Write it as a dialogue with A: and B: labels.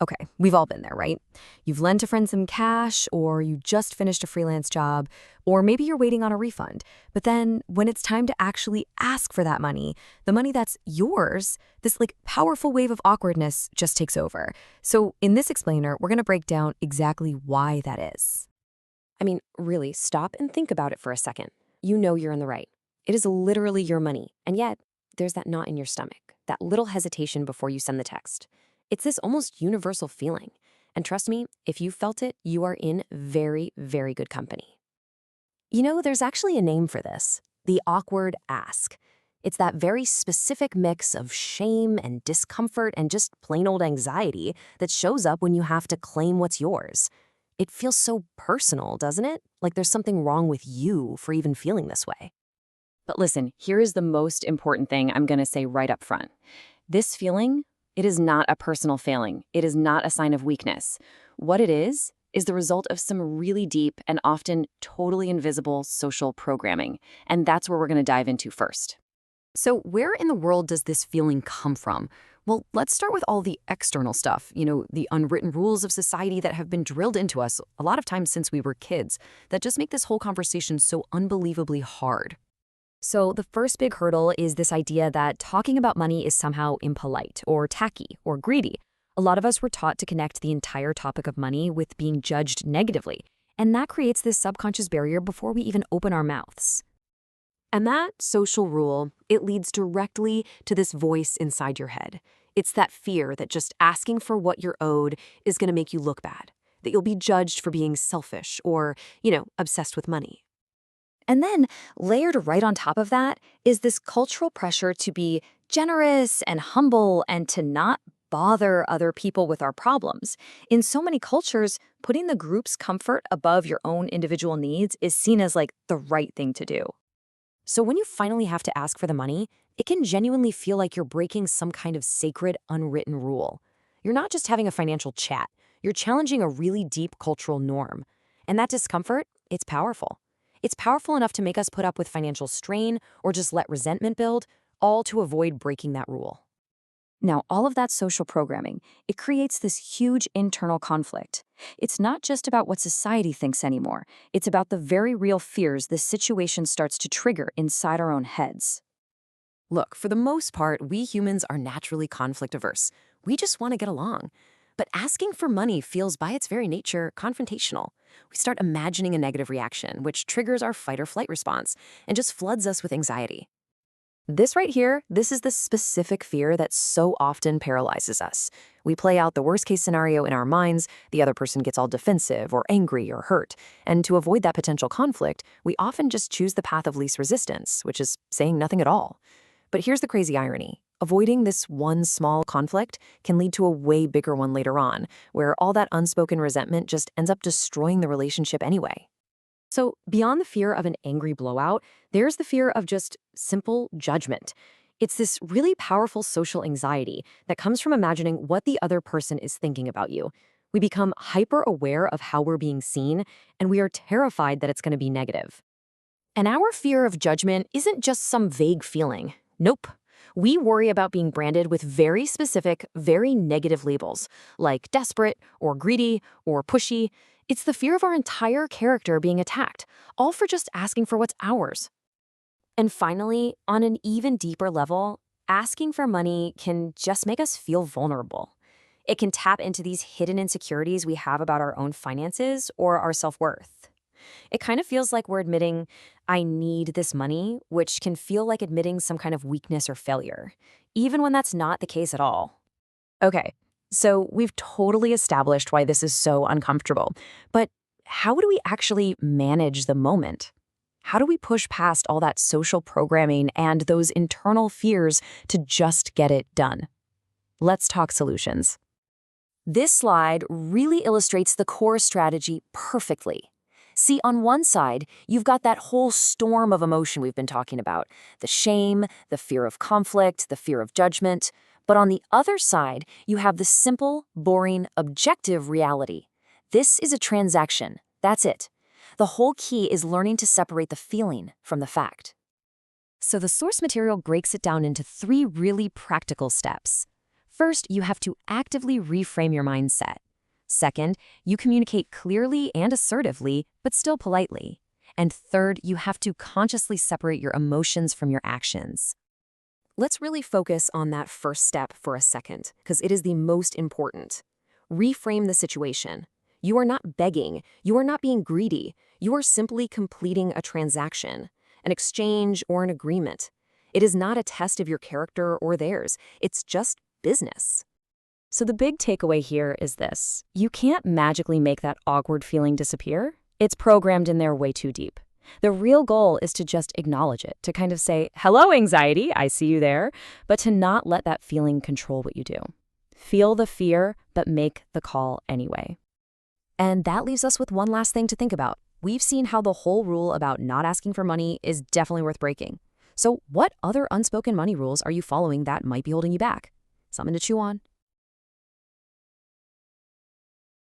A: Okay, we've all been there, right? You've lent a friend some cash, or you just finished a freelance job, or maybe you're waiting on a refund. But then when it's time to actually ask for that money, the money that's yours, this powerful wave of awkwardness just takes over. So in this explainer, we're going to break down exactly why that is.
B: I mean, really, stop and think about it for a second. You know you're in the right. It is literally your money. And yet, there's that knot in your stomach, that little hesitation before you send the text. It's this almost universal feeling. And trust me, if you felt it, you are in very, very good company. You know, there's actually a name for this, the awkward ask. It's that very specific mix of shame and discomfort and just plain old anxiety that shows up when you have to claim what's yours. It feels so personal, doesn't it? Like there's something wrong with you for even feeling this way. But listen, here is the most important thing I'm going to say right up front. This feeling, it is not a personal failing. It is not a sign of weakness. What it is the result of some really deep and often totally invisible social programming. And that's where we're going to dive into first.
A: So where in the world does this feeling come from? Well, let's start with all the external stuff, the unwritten rules of society that have been drilled into us a lot of times since we were kids that just make this whole conversation so unbelievably hard. So the first big hurdle is this idea that talking about money is somehow impolite or tacky or greedy. A lot of us were taught to connect the entire topic of money with being judged negatively, and that creates this subconscious barrier before we even open our mouths.
B: And that social rule, it leads directly to this voice inside your head. It's that fear that just asking for what you're owed is going to make you look bad, that you'll be judged for being selfish or, obsessed with money.
A: And then, layered right on top of that, is this cultural pressure to be generous and humble and to not bother other people with our problems. In so many cultures, putting the group's comfort above your own individual needs is seen as the right thing to do.
B: So when you finally have to ask for the money, it can genuinely feel like you're breaking some kind of sacred, unwritten rule. You're not just having a financial chat, you're challenging a really deep cultural norm. And that discomfort, it's powerful. It's powerful enough to make us put up with financial strain or just let resentment build, all to avoid breaking that rule.
A: Now, all of that social programming, it creates this huge internal conflict. It's not just about what society thinks anymore. It's about the very real fears this situation starts to trigger inside our own heads.
B: Look, for the most part, we humans are naturally conflict averse. We just want to get along. But asking for money feels by its very nature confrontational. We start imagining a negative reaction, which triggers our fight or flight response and just floods us with anxiety. This right here, this is the specific fear that so often paralyzes us. We play out the worst case scenario in our minds, the other person gets all defensive or angry or hurt. And to avoid that potential conflict, we often just choose the path of least resistance, which is saying nothing at all. But here's the crazy irony. Avoiding this one small conflict can lead to a way bigger one later on, where all that unspoken resentment just ends up destroying the relationship anyway. So beyond the fear of an angry blowout, there's the fear of just simple judgment. It's this really powerful social anxiety that comes from imagining what the other person is thinking about you. We become hyper aware of how we're being seen, and we are terrified that it's going to be negative. And our fear of judgment isn't just some vague feeling. Nope. We worry about being branded with very specific, very negative labels, like desperate or greedy or pushy. It's the fear of our entire character being attacked, all for just asking for what's ours. And finally, on an even deeper level, asking for money can just make us feel vulnerable. It can tap into these hidden insecurities we have about our own finances or our self-worth. It kind of feels like we're admitting, I need this money, which can feel like admitting some kind of weakness or failure, even when that's not the case at all. Okay, so we've totally established why this is so uncomfortable, but how do we actually manage the moment? How do we push past all that social programming and those internal fears to just get it done? Let's talk solutions. This slide really illustrates the core strategy perfectly. See, on one side, you've got that whole storm of emotion we've been talking about, the shame, the fear of conflict, the fear of judgment. But on the other side, you have the simple, boring, objective reality. This is a transaction. That's it. The whole key is learning to separate the feeling from the fact. So the source material breaks it down into 3 really practical steps. First, you have to actively reframe your mindset. Second, you communicate clearly and assertively, but still politely. And third, you have to consciously separate your emotions from your actions. Let's really focus on that first step for a second, because it is the most important. Reframe the situation. You are not begging. You are not being greedy. You are simply completing a transaction, an exchange, or an agreement. It is not a test of your character or theirs. It's just business. So the big takeaway here is this. You can't magically make that awkward feeling disappear. It's programmed in there way too deep. The real goal is to just acknowledge it, to kind of say, hello, anxiety, I see you there, but to not let that feeling control what you do. Feel the fear, but make the call anyway. And that leaves us with one last thing to think about. We've seen how the whole rule about not asking for money is definitely worth breaking. So what other unspoken money rules are you following that might be holding you back? Something to chew on.